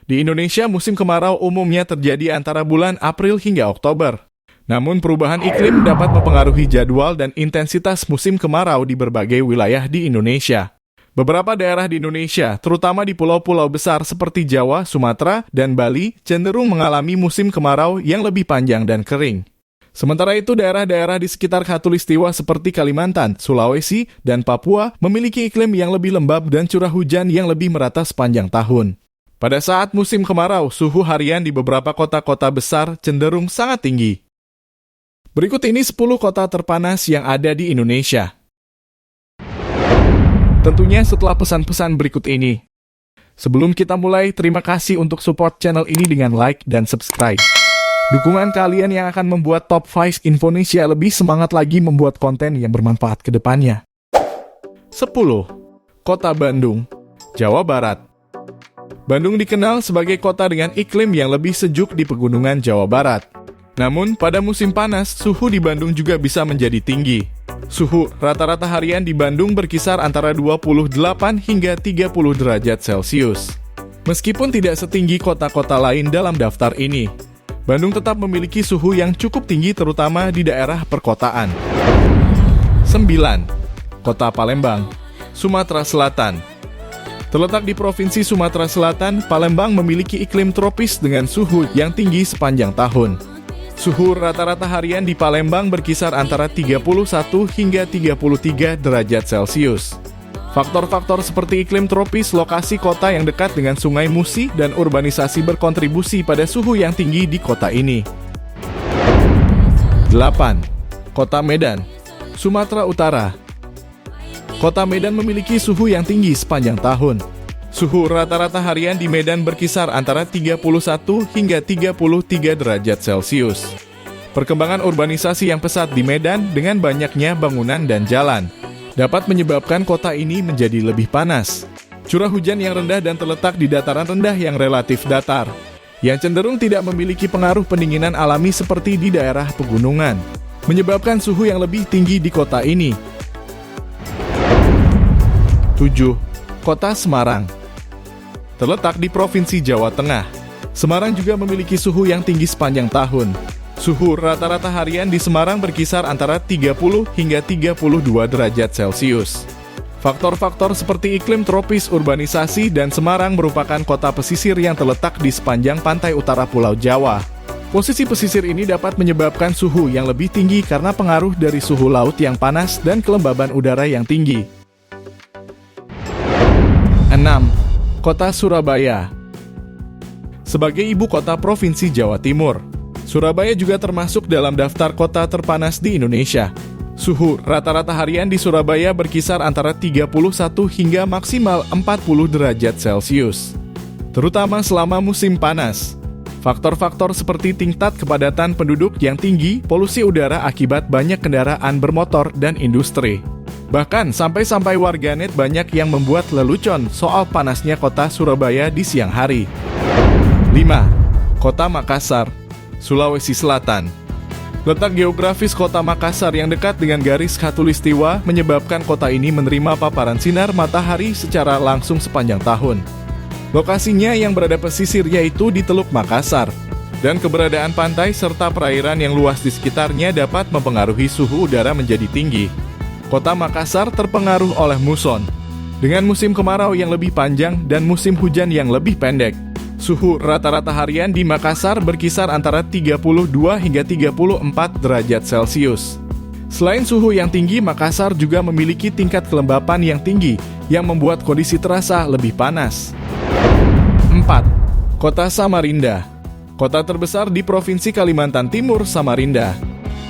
Di Indonesia, musim kemarau umumnya terjadi antara bulan April hingga Oktober. Namun, perubahan iklim dapat mempengaruhi jadwal dan intensitas musim kemarau di berbagai wilayah di Indonesia. Beberapa daerah di Indonesia, terutama di pulau-pulau besar seperti Jawa, Sumatera, dan Bali, cenderung mengalami musim kemarau yang lebih panjang dan kering. Sementara itu, daerah-daerah di sekitar Khatulistiwa seperti Kalimantan, Sulawesi, dan Papua memiliki iklim yang lebih lembab dan curah hujan yang lebih merata sepanjang tahun. Pada saat musim kemarau, suhu harian di beberapa kota-kota besar cenderung sangat tinggi. Berikut ini 10 kota terpanas yang ada di Indonesia. Tentunya setelah pesan-pesan berikut ini. Sebelum kita mulai, terima kasih untuk support channel ini dengan like dan subscribe. Dukungan kalian yang akan membuat Top 5 Indonesia lebih semangat lagi membuat konten yang bermanfaat ke depannya. 10. Kota Bandung, Jawa Barat. Bandung dikenal sebagai kota dengan iklim yang lebih sejuk di pegunungan Jawa Barat. Namun, pada musim panas, suhu di Bandung juga bisa menjadi tinggi. Suhu rata-rata harian di Bandung berkisar antara 28 hingga 30 derajat Celcius. Meskipun tidak setinggi kota-kota lain dalam daftar ini, Bandung tetap memiliki suhu yang cukup tinggi terutama di daerah perkotaan. 9. Kota Palembang, Sumatera Selatan. Terletak di Provinsi Sumatera Selatan, Palembang memiliki iklim tropis dengan suhu yang tinggi sepanjang tahun. Suhu rata-rata harian di Palembang berkisar antara 31 hingga 33 derajat Celcius. Faktor-faktor seperti iklim tropis, lokasi kota yang dekat dengan Sungai Musi, dan urbanisasi berkontribusi pada suhu yang tinggi di kota ini. 8. Kota Medan, Sumatera Utara. Kota Medan memiliki suhu yang tinggi sepanjang tahun. Suhu rata-rata harian di Medan berkisar antara 31 hingga 33 derajat Celcius. Perkembangan urbanisasi yang pesat di Medan dengan banyaknya bangunan dan jalan dapat menyebabkan kota ini menjadi lebih panas. Curah hujan yang rendah dan terletak di dataran rendah yang relatif datar, yang cenderung tidak memiliki pengaruh pendinginan alami seperti di daerah pegunungan, menyebabkan suhu yang lebih tinggi di kota ini. 7. Kota Semarang. Terletak di Provinsi Jawa Tengah, Semarang juga memiliki suhu yang tinggi sepanjang tahun. Suhu rata-rata harian di Semarang berkisar antara 30 hingga 32 derajat Celcius. Faktor-faktor seperti iklim tropis, urbanisasi, dan Semarang merupakan kota pesisir yang terletak di sepanjang pantai utara Pulau Jawa. Posisi pesisir ini dapat menyebabkan suhu yang lebih tinggi karena pengaruh dari suhu laut yang panas dan kelembaban udara yang tinggi. 6. Kota Surabaya. Sebagai ibu kota Provinsi Jawa Timur, Surabaya juga termasuk dalam daftar kota terpanas di Indonesia. Suhu rata-rata harian di Surabaya berkisar antara 31 hingga maksimal 40 derajat Celcius, terutama selama musim panas. Faktor-faktor seperti tingkat kepadatan penduduk yang tinggi, polusi udara akibat banyak kendaraan bermotor, dan industri. Bahkan sampai warganet banyak yang membuat lelucon soal panasnya kota Surabaya di siang hari. 5. Kota Makassar, Sulawesi Selatan. Letak geografis kota Makassar yang dekat dengan garis Khatulistiwa menyebabkan kota ini menerima paparan sinar matahari secara langsung sepanjang tahun. Lokasinya yang berada pesisir yaitu di Teluk Makassar, dan keberadaan pantai serta perairan yang luas di sekitarnya dapat mempengaruhi suhu udara menjadi tinggi. Kota Makassar terpengaruh oleh muson, dengan musim kemarau yang lebih panjang dan musim hujan yang lebih pendek. Suhu rata-rata harian di Makassar berkisar antara 32 hingga 34 derajat Celcius. Selain suhu yang tinggi, Makassar juga memiliki tingkat kelembapan yang tinggi yang membuat kondisi terasa lebih panas. 4. Kota Samarinda. Kota terbesar di Provinsi Kalimantan Timur, Samarinda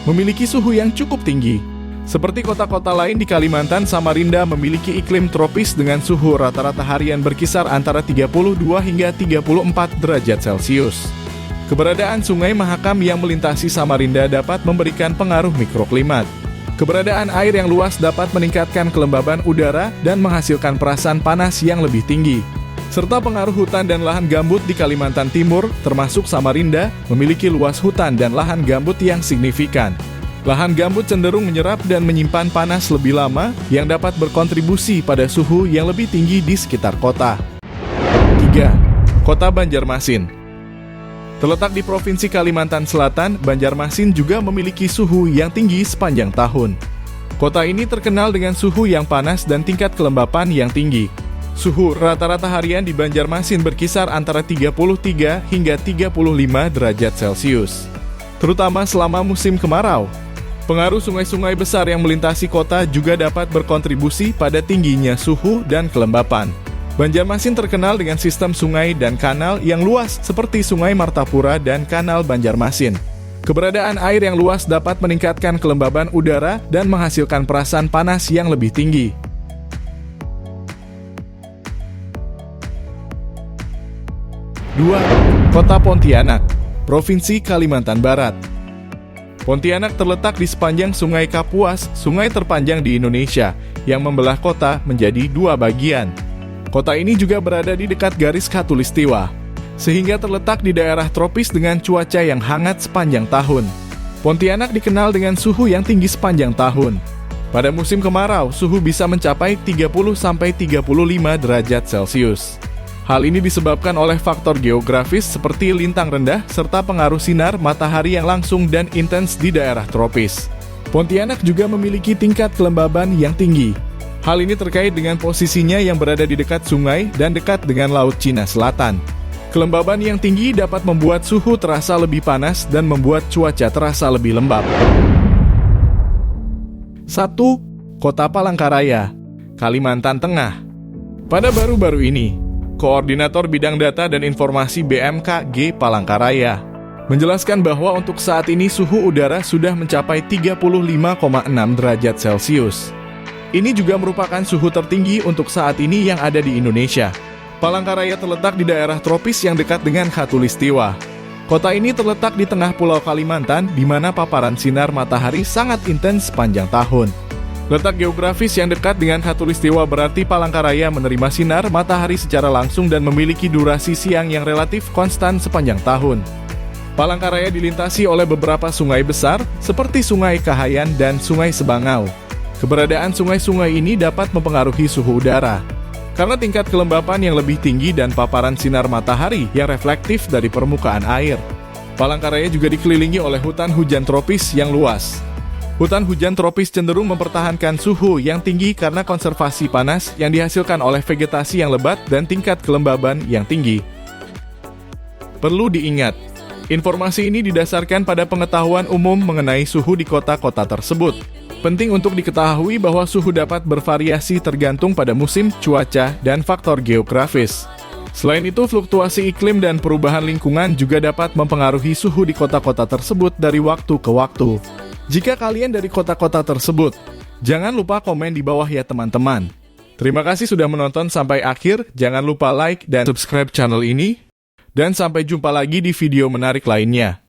memiliki suhu yang cukup tinggi. Seperti kota-kota lain di Kalimantan, Samarinda memiliki iklim tropis dengan suhu rata-rata harian berkisar antara 32 hingga 34 derajat Celcius. Keberadaan Sungai Mahakam yang melintasi Samarinda dapat memberikan pengaruh mikroklimat. Keberadaan air yang luas dapat meningkatkan kelembaban udara dan menghasilkan perasan panas yang lebih tinggi. Serta pengaruh hutan dan lahan gambut di Kalimantan Timur, termasuk Samarinda, memiliki luas hutan dan lahan gambut yang signifikan. Lahan gambut cenderung menyerap dan menyimpan panas lebih lama yang dapat berkontribusi pada suhu yang lebih tinggi di sekitar kota. 3. Kota Banjarmasin. Terletak di Provinsi Kalimantan Selatan, Banjarmasin juga memiliki suhu yang tinggi sepanjang tahun. Kota ini terkenal dengan suhu yang panas dan tingkat kelembapan yang tinggi. Suhu rata-rata harian di Banjarmasin berkisar antara 33 hingga 35 derajat Celcius, terutama selama musim kemarau. Pengaruh sungai-sungai besar yang melintasi kota juga dapat berkontribusi pada tingginya suhu dan kelembapan. Banjarmasin terkenal dengan sistem sungai dan kanal yang luas seperti Sungai Martapura dan Kanal Banjarmasin. Keberadaan air yang luas dapat meningkatkan kelembaban udara dan menghasilkan perasan panas yang lebih tinggi. 2. Kota Pontianak, Provinsi Kalimantan Barat. Pontianak terletak di sepanjang Sungai Kapuas, sungai terpanjang di Indonesia, yang membelah kota menjadi dua bagian. Kota ini juga berada di dekat garis khatulistiwa, sehingga terletak di daerah tropis dengan cuaca yang hangat sepanjang tahun. Pontianak dikenal dengan suhu yang tinggi sepanjang tahun. Pada musim kemarau, suhu bisa mencapai 30-35 derajat Celcius. Hal ini disebabkan oleh faktor geografis seperti lintang rendah serta pengaruh sinar matahari yang langsung dan intens di daerah tropis. Pontianak juga memiliki tingkat kelembaban yang tinggi. Hal ini terkait dengan posisinya yang berada di dekat sungai dan dekat dengan Laut Cina Selatan. Kelembaban yang tinggi dapat membuat suhu terasa lebih panas dan membuat cuaca terasa lebih lembab. 1. Kota Palangkaraya, Kalimantan Tengah. Pada baru-baru ini, Koordinator Bidang Data dan Informasi BMKG Palangkaraya menjelaskan bahwa untuk saat ini suhu udara sudah mencapai 35,6 derajat Celcius. Ini juga merupakan suhu tertinggi untuk saat ini yang ada di Indonesia. Palangkaraya terletak di daerah tropis yang dekat dengan khatulistiwa. Kota ini terletak di tengah Pulau Kalimantan, di mana paparan sinar matahari sangat intens sepanjang tahun. Letak geografis yang dekat dengan khatulistiwa berarti Palangkaraya menerima sinar matahari secara langsung dan memiliki durasi siang yang relatif konstan sepanjang tahun. Palangkaraya dilintasi oleh beberapa sungai besar, seperti Sungai Kahayan dan Sungai Sebangau. Keberadaan sungai-sungai ini dapat mempengaruhi suhu udara, karena tingkat kelembapan yang lebih tinggi dan paparan sinar matahari yang reflektif dari permukaan air. Palangkaraya juga dikelilingi oleh hutan hujan tropis yang luas. Hutan hujan tropis cenderung mempertahankan suhu yang tinggi karena konservasi panas yang dihasilkan oleh vegetasi yang lebat dan tingkat kelembaban yang tinggi. Perlu diingat, informasi ini didasarkan pada pengetahuan umum mengenai suhu di kota-kota tersebut. Penting untuk diketahui bahwa suhu dapat bervariasi tergantung pada musim, cuaca, dan faktor geografis. Selain itu, fluktuasi iklim dan perubahan lingkungan juga dapat mempengaruhi suhu di kota-kota tersebut dari waktu ke waktu. Jika kalian dari kota-kota tersebut, jangan lupa komen di bawah ya teman-teman. Terima kasih sudah menonton sampai akhir, jangan lupa like dan subscribe channel ini, dan sampai jumpa lagi di video menarik lainnya.